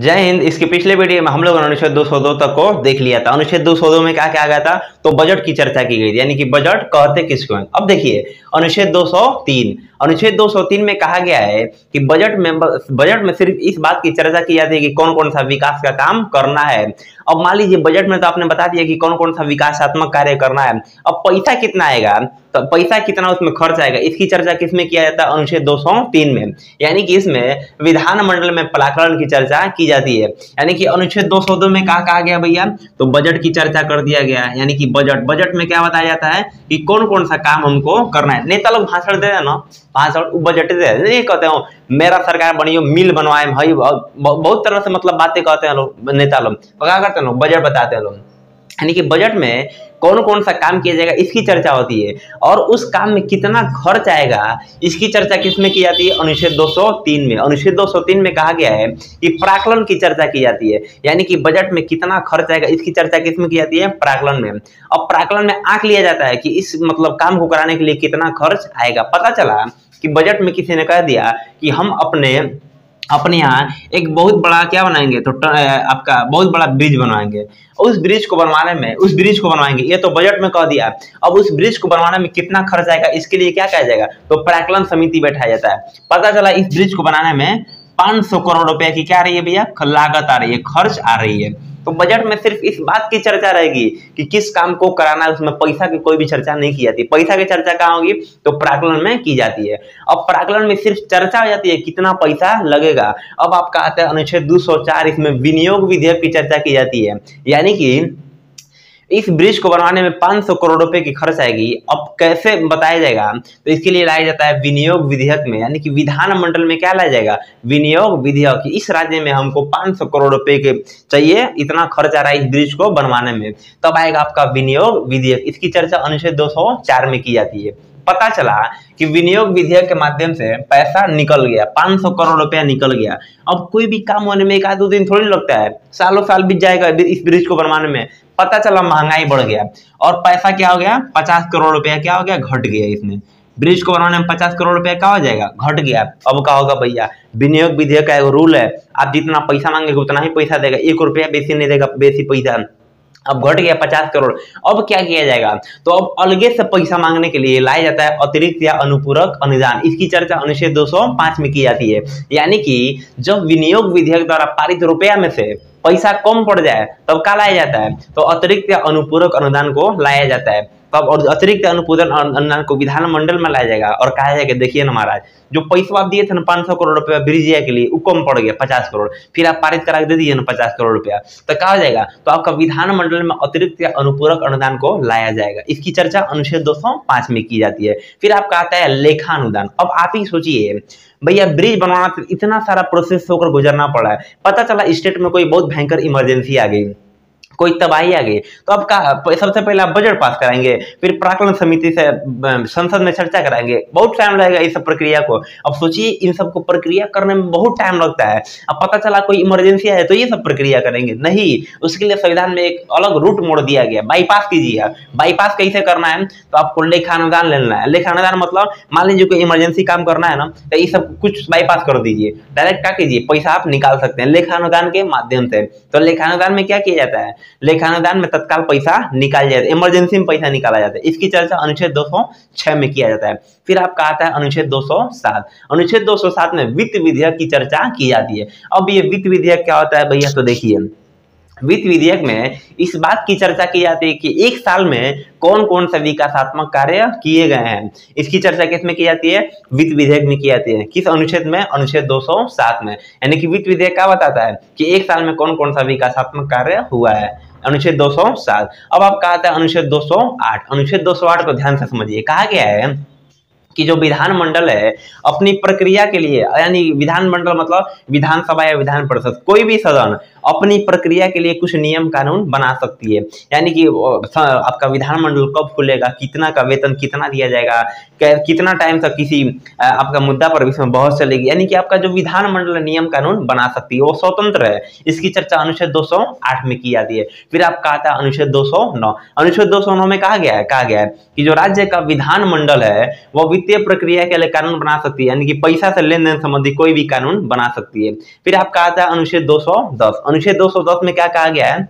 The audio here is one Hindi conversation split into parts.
जय हिंद। इसके पिछले वीडियो में हम लोग अनुच्छेद 202 तक को देख लिया था। अनुच्छेद 202 में क्या क्या आ गया था, तो बजट की चर्चा की गई थी, यानी कि बजट कहते किसको हैं। अब देखिए अनुच्छेद 203 में कहा गया है कि बजट में सिर्फ इस बात की चर्चा की जाती है कि कौन कौन सा विकास का काम करना है। अब मान लीजिए बजट में तो आपने बता दिया कि कौन कौन सा विकासात्मक कार्य करना है। अब पैसा कितना आएगा, तो पैसा कितना उसमें खर्च आएगा, इसकी चर्चा किसमें किया जाता है, अनुच्छेद 203 में। यानी कि इसमें विधानमंडल में प्राकलन की चर्चा की जाती है। यानी कि अनुच्छेद 202 में कहा गया भैया, तो बजट की चर्चा कर दिया गया। यानी कि बजट में क्या बताया जाता है कि कौन कौन सा काम हमको करना है। नेता लोग भाषण दे रहे ना, भाषण बजट दे नहीं कहते हो मेरा सरकार बनियो, मिल बनवाए भाई, बहुत तरह से मतलब बातें कहते हैं लोग, नेता लोग क्या करते हैं लोग, बजट बताते हैं लोग। यानी कि बजट में कौन कौन सा काम किया जाएगा इसकी चर्चा होती है, और उस काम में कितना खर्च आएगा इसकी चर्चा किसमें की जाती है, अनुच्छेद 203 में। अनुच्छेद 203 में कहा गया है कि प्राकलन की चर्चा की जाती है। यानी कि बजट में कितना खर्च आएगा इसकी चर्चा किसमें की जाती है, प्राकलन में। अब प्राकलन में आंक लिया जाता है कि इस मतलब काम को कराने के लिए कितना खर्च आएगा। पता चला कि बजट में किसी ने कह दिया कि हम अपने यहाँ एक बहुत बड़ा क्या बनाएंगे, तो आपका बहुत बड़ा ब्रिज बनवाएंगे। उस ब्रिज को बनवाएंगे, ये तो बजट में कह दिया। अब उस ब्रिज को बनवाने में कितना खर्च आएगा इसके लिए क्या कहा जाएगा, तो प्राकलन समिति बैठाया जाता है। पता चला इस ब्रिज को बनाने में 500 करोड़ रुपए की क्या आ रही है भैया, लागत आ रही है, खर्च आ रही है। तो बजट में सिर्फ इस बात की चर्चा रहेगी कि किस काम को कराना है, उसमें पैसा की कोई भी चर्चा नहीं की जाती। पैसा की चर्चा कहाँ होगी, तो प्राकलन में की जाती है। अब प्राकलन में सिर्फ चर्चा हो जाती है कितना पैसा लगेगा। अब आपका आता है अनुच्छेद 204, इसमें विनियोग विधेयक की चर्चा की जाती है। यानी कि इस ब्रिज को बनवाने में 500 करोड़ रुपए की खर्च आएगी। अब कैसे बताया जाएगा, तो इसके लिए लाया जाता है विनियोग विधेयक में। यानी कि विधानमंडल में क्या लाया जाएगा, विनियोग विधेयक। इस राज्य में हमको 500 करोड़ रुपए के चाहिए, इतना खर्च आ रहा है इस ब्रिज को बनवाने में, तब आएगा आपका विनियोग विधेयक। इसकी चर्चा अनुच्छेद 204 में की जाती है। पता चला कि विनियोग विधेयक के माध्यम से पैसा निकल गया, 500 करोड़ रुपया निकल गया। अब कोई भी काम होने में 1 आध 2 दिन थोड़ी लगता है, सालों साल बीत जाएगा इस ब्रिज को बनवाने में। पता चला महंगाई बढ़ गया और पैसा क्या हो गया, 50 करोड़ रुपया क्या हो गया, घट गया। इसमें ब्रिज को बनाने में 50 करोड़ रुपया क्या हो जाएगा, घट गया। अब क्या होगा भैया, विनियोग विधेयक का एक रूल है, आप जितना पैसा मांगेंगे उतना ही पैसा देगा, 1 रुपया बेसी नहीं देगा, बेसी पैसा। अब घट गया 50 करोड़। अब क्या किया जाएगा, तो अब अलगे से पैसा मांगने के लिए लाया जाता है अतिरिक्त या अनुपूरक अनुदान। इसकी चर्चा अनुच्छेद 205 में की जाती है। यानी कि जब विनियोग विधेयक द्वारा पारित रुपया में से पैसा कम पड़ जाए तब क्या लाया जाता है, तो अतिरिक्त या अनुपूरक अनुदान को लाया जाता है। तब और अतिरिक्त अनुपूरक अनुदान को विधानमंडल में लाया जाएगा और कहा जाएगा देखिए ना महाराज, जो पैसा आप दिए थे ना 500 करोड़ रुपया ब्रिज के लिए, वो कम पड़ गया 50 करोड़, फिर आप पारित करा दे दिए ना 50 करोड़ रुपया, तो क्या हो जाएगा, तो आपका विधानमंडल में अतिरिक्त या अनुपूरक अनुदान को लाया जाएगा। इसकी चर्चा अनुच्छेद 205 में की जाती है। फिर आपका आता है लेखा अनुदान। अब आप ही सोचिए भैया, ब्रिज बनवाना तो इतना सारा प्रोसेस होकर गुजरना पड़ा है। पता चला स्टेट में कोई बहुत भयंकर इमरजेंसी आ गई, कोई तबाही आ गई, तो अब का सबसे पहले आप बजट पास कराएंगे, फिर प्राकलन समिति से संसद में चर्चा कराएंगे, बहुत टाइम लगेगा इस सब प्रक्रिया को। अब सोचिए इन सब को प्रक्रिया करने में बहुत टाइम लगता है। अब पता चला कोई इमरजेंसी है तो ये सब प्रक्रिया करेंगे नहीं, उसके लिए संविधान में एक अलग रूट मोड़ दिया गया, बाईपास कीजिए। बाईपास कैसे करना है, तो आपको लेखा अनुदान लेना है। लेखा अनुदान मतलब मान लीजिए कोई इमरजेंसी काम करना है ना, तो ये सब कुछ बाईपास कर दीजिए, डायरेक्ट क्या कीजिए, पैसा आप निकाल सकते हैं लेखा अनुदान के माध्यम से। तो लेखा अनुदान में क्या किया जाता है, लेखानुदान में तत्काल पैसा निकाल जाता है, इमरजेंसी में पैसा निकाला जाता है। इसकी चर्चा अनुच्छेद 206 में किया जाता है। फिर आपका आता है अनुच्छेद 207। अनुच्छेद 207 में वित्त विधेयक की चर्चा की जाती है। अब ये वित्त विधेयक क्या होता है भैया, तो देखिए वित्त विधेयक में इस बात की चर्चा की जाती है कि एक साल में कौन कौन सा विकासात्मक कार्य किए गए हैं। इसकी चर्चा किसमें की जाती है, वित्त विधेयक में की जाती है। किस अनुच्छेद में, अनुच्छेद 207 में। यानी कि वित्त विधेयक क्या बताता है कि एक साल में कौन कौन सा विकासात्मक कार्य हुआ है, अनुच्छेद 207। अब आपका आता है अनुच्छेद 208। अनुच्छेद 208 को ध्यान से समझिए। कहा गया है कि जो विधानमंडल है अपनी प्रक्रिया के लिए, यानी विधानमंडल मतलब विधानसभा या विधान परिषद, कोई भी सदन अपनी प्रक्रिया के लिए कुछ नियम कानून बना सकती है। यानी कि आपका विधानमंडल कब खुलेगा, कितना का वेतन कितना दिया जाएगा, कितना टाइम तक किसी आपका मुद्दा पर इसमें बहस चलेगी, यानी कि आपका जो विधानमंडल नियम कानून बना सकती है, वो स्वतंत्र है। इसकी चर्चा अनुच्छेद 208 में की जाती है। फिर आपका आता है अनुच्छेद 209। अनुच्छेद 209 में कहा गया है कि जो राज्य का विधानमंडल है वो वित्तीय प्रक्रिया के लिए कानून बना सकती है, यानी कि पैसा से लेन देन संबंधी कोई भी कानून बना सकती है। फिर आपका आता है अनुच्छेद 210। अनुच्छेद 210 में क्या कहा गया है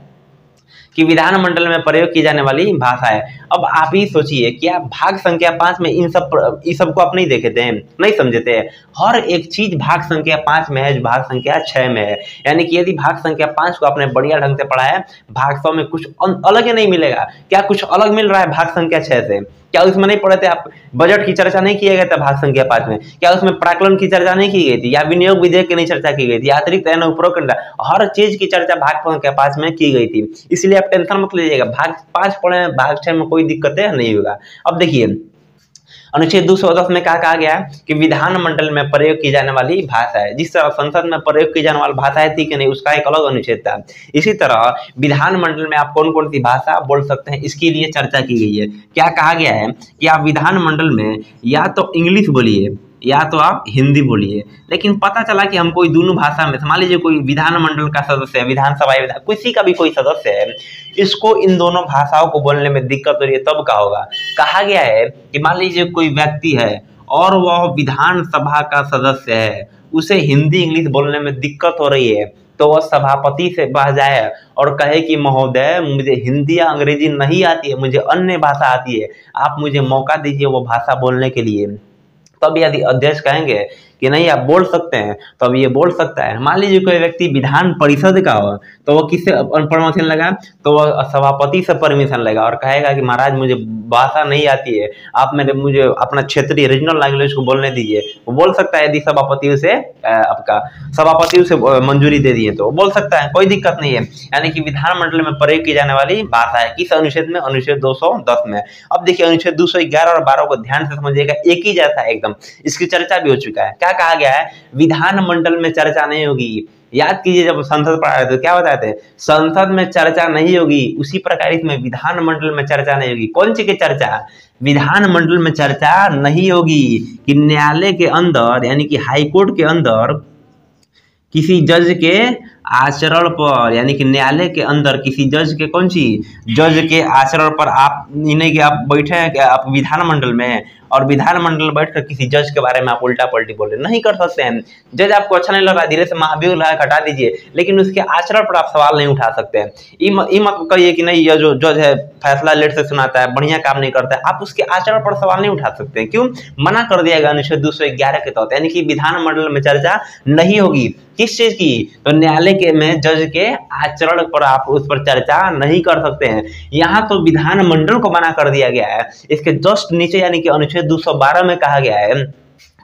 कि विधानमंडल में प्रयोग की जाने वाली भाषा है। अब आप ही सोचिए, क्या भाग संख्या 5 में इन सब को आप नहीं देखे थे, नहीं समझे थे? हर एक चीज भाग संख्या 5 में है जो भाग संख्या 6 में है। यानी कि यदि भाग संख्या 5 को आपने बढ़िया ढंग से पढ़ा है, भाग 100 में कुछ अलग ही नहीं मिलेगा। क्या कुछ अलग मिल रहा है भाग संख्या 6 से? क्या उसमें नहीं पढ़े थे आप? बजट की चर्चा नहीं किया गया था भाग संख्या 5 में? क्या उसमें प्राक्कलन की चर्चा नहीं की गई थी, या विनियोग विधेयक की नहीं चर्चा की गई थी, अतिरिक्त उपरोक्त हर चीज की चर्चा भाग संख्या 5 में की गई थी। इसलिए आप टेंशन मत लीजिएगा, भाग 5 पढ़े, भाग 6 में कोई दिक्कतें नहीं होगा। अब देखिए अनुच्छेद 210 में क्या कहा गया है कि विधानमंडल में प्रयोग की जाने वाली भाषा है। जिस तरह संसद में प्रयोग की जाने वाली भाषा है, ठीक है नहीं, उसका एक अलग अनुच्छेद था। इसी तरह विधानमंडल में आप कौन कौन सी भाषा बोल सकते हैं, इसके लिए चर्चा की गई है। क्या कहा गया है कि आप विधानमंडल में या तो इंग्लिश बोलिए या तो आप हिंदी बोलिए। लेकिन पता चला कि हम कोई दोनों भाषा में, मान लीजिए कोई विधानमंडल का सदस्य है, विधानसभा किसी का भी कोई सदस्य है, इसको इन दोनों भाषाओं को बोलने में दिक्कत हो रही है, तब क्या होगा? कहा गया है कि मान लीजिए कोई व्यक्ति है और वह विधानसभा का सदस्य है, उसे हिंदी इंग्लिश बोलने में दिक्कत हो रही है, तो वह सभापति से बह जाए और कहे कि महोदय मुझे हिंदी या अंग्रेजी नहीं आती है, मुझे अन्य भाषा आती है, आप मुझे मौका दीजिए वो भाषा बोलने के लिए। तब यदि अध्यक्ष कहेंगे कि नहीं आप बोल सकते हैं, तो अब ये बोल सकता है। मान लीजिए कोई व्यक्ति विधान परिषद का हो, तो वो किससे परमिशन लेगा? तो वह सभापति से परमिशन लेगा और कहेगा कि महाराज मुझे भाषा नहीं आती है, आप मुझे अपना क्षेत्रीय रीजनल लैंग्वेज को बोलने दीजिए। वो बोल सकता है, यदि सभापति उसे मंजूरी दे दिए तो बोल सकता है, कोई दिक्कत नहीं है। यानी कि विधानमंडल में प्रयोग की जाने वाली भाषा है। किस अनुच्छेद में? अनुच्छेद 210 में। अब देखिए अनुच्छेद 211 और 12 को ध्यान से समझिएगा, एक ही जैसा है एकदम, इसकी चर्चा भी हो चुका है। क्या कहा गया है? विधानमंडल में चर्चा नहीं होगी। याद कीजिए, जब संसद पढ़ा रहे थे तो क्या बताए थे? संसद में चर्चा नहीं होगी। उसी प्रकार इसमें विधानमंडल में चर्चा नहीं होगी। कौन सी की चर्चा? विधानमंडल में चर्चा नहीं होगी कि न्यायालय के अंदर, यानी कि हाईकोर्ट के अंदर किसी जज के आचरण पर, यानी कि न्यायालय के अंदर किसी जज के, कौन सी जज के आचरण पर आप नहीं कि आप बैठे हैं, आप विधानमंडल में और विधानमंडल बैठकर किसी जज के बारे में आप उल्टा पलटी बोल रहे, नहीं कर सकते हैं। जज आपको अच्छा नहीं लग रहा, धीरे से महाभियोग लगा हटा दीजिए, लेकिन उसके आचरण पर आप सवाल नहीं उठा सकते हैं। ये मत कहिए कि नहीं, यह जो जज है फैसला लेट से सुनाता है, बढ़िया काम नहीं करता है, आप उसके आचरण पर सवाल नहीं उठा सकते हैं। क्यों? मना कर दिया गया अनुच्छेद 211 के तहत। यानी कि विधानमंडल में चर्चा नहीं होगी। किस चीज की? तो न्यायालय के में जज के आचरण पर आप उस पर चर्चा नहीं कर सकते हैं। यहाँ तो विधानमंडल को मना कर दिया गया है। इसके जस्ट नीचे यानी कि अनुच्छेद 212 में कहा गया है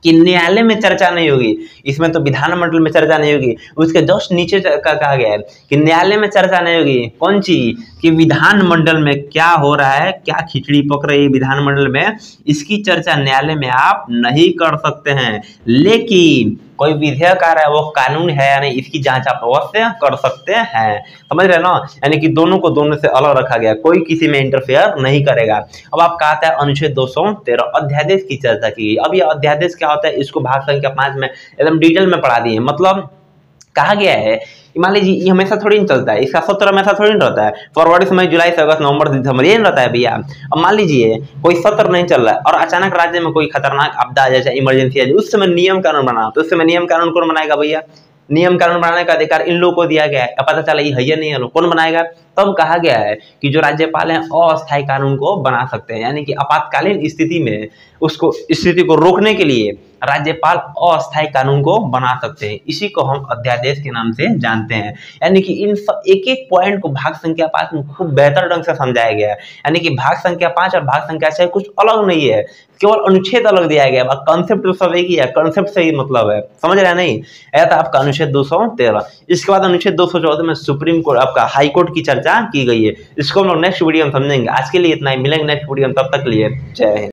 कि न्यायालय में चर्चा नहीं होगी। इसमें तो विधानमंडल में चर्चा नहीं होगी। उसके जस्ट नीचे का कहा गया है कि न्यायालय में चर्चा नहीं होगी। कौन सी? कि विधानमंडल में क्या हो रहा है, क्या खिचड़ी पक रही है विधानमंडल में, इसकी चर्चा न्यायालय में आप नहीं कर सकते हैं। लेकिन कोई विधेयक आ रहा है, वो कानून है या नहीं, इसकी जांच आप अवश्य कर सकते हैं। समझ रहे ना? यानी कि दोनों को दोनों से अलग रखा गया, कोई किसी में इंटरफेयर नहीं करेगा। अब आप कहता है अनुच्छेद 213 अध्यादेश की चर्चा की। अब ये अध्यादेश क्या होता है, इसको भाग संख्या 5 में एकदम डिटेल में पढ़ा दिए। मतलब कहा गया है, मान लीजिए ये हमेशा थोड़ी नहीं चलता है, इसका सत्र हमेशा थोड़ी नहीं रहता है। फरवरी से मई, जुलाई से अगस्त, नवंबर से दिसंबर, ये नहीं रहता है भैया। अब मान लीजिए कोई सत्र नहीं चल रहा है और अचानक राज्य में कोई खतरनाक आपदा आ जाए, इमरजेंसी आ जाए, उस समय नियम कानून बना, तो उस समय नियम कानून कौन बनाएगा भैया? नियम कानून बनाने का अधिकार इन लोगों को दिया गया है। अब पता चला ये है नहीं है, कौन बनाएगा? तब कहा गया है कि जो राज्यपाल हैं अस्थायी कानून को बना सकते हैं। यानी कि आपातकालीन स्थिति में उसको स्थिति को रोकने के लिए राज्यपाल अस्थायी कानून को बना सकते हैं। इसी को हम अध्यादेश के नाम से जानते हैं। यानी कि इन एक एक पॉइंट को भाग संख्या 5 में खूब बेहतर ढंग से समझाया गया है। यानी कि भाग संख्या 5 और भाग संख्या 6 कुछ अलग नहीं है, केवल अनुच्छेद अलग दिया गया है। कॉन्सेप्ट तो सब एक ही है, कॉन्सेप्ट से ही मतलब है। समझ रहे हैं नहीं? ऐसा था आपका अनुच्छेद 213। इसके बाद अनुच्छेद 214 में सुप्रीम कोर्ट, आपका हाई कोर्ट की चर्चा की गई है। इसको हम लोग नेक्स्ट वीडियो में समझेंगे। आज के लिए इतना ही, मिलेंगे नेक्स्ट वीडियो में, तब तक लिए जय हिंद।